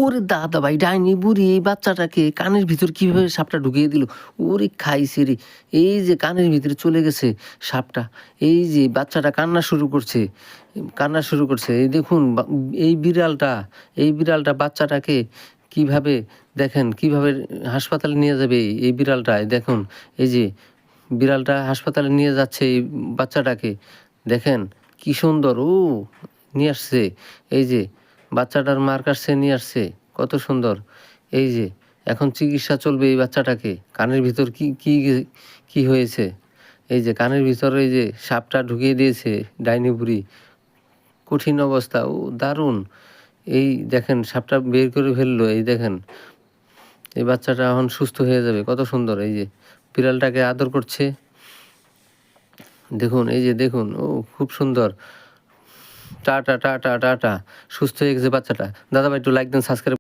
ওরে দাদা ভাই, ডাইনি বুড়ি এই বাচ্চাটাকে কানের ভিতর কিভাবে সাপটা ঢুকিয়ে দিল! ওরে খাইছে রে! এই যে কানের ভিতরে চলে গেছে সাপটা। এই যে বাচ্চাটা কান্না শুরু করছে, কান্না শুরু করছে। এই দেখুন এই বিড়ালটা বাচ্চাটাকে কিভাবে, দেখেন কিভাবে হাসপাতালে নিয়ে যাবে এই বিড়ালটা। দেখুন এই যে বিড়ালটা হাসপাতালে নিয়ে যাচ্ছে এই বাচ্চাটাকে। দেখেন কি সুন্দর! নিয়ে আসছে। এই যে বাচ্চাটার মার কাছে নিয়ে আসছে, কত সুন্দর! এই যে এখন চিকিৎসা চলবে এই বাচ্চাটাকে। কানের ভিতর কি হয়েছে? এই যে কানের ভিতরে এই যে সাপটা ঢুকিয়ে দিয়েছে ডাইনি বুড়ি। কঠিন অবস্থা। দারুণ! এই দেখেন সাপটা বের করে ফেললো। এই দেখেন এই বাচ্চাটা এখন সুস্থ হয়ে যাবে। কত সুন্দর! এই যে বিড়ালটাকে আদর করছে। দেখুন এই যে দেখুন, খুব সুন্দর। Tata, tata, tata. সুস্থ হয়ে গেছে বাচ্চাটা। দাদা ভাই একটু লাইক দেন, সাবস্ক্রাইব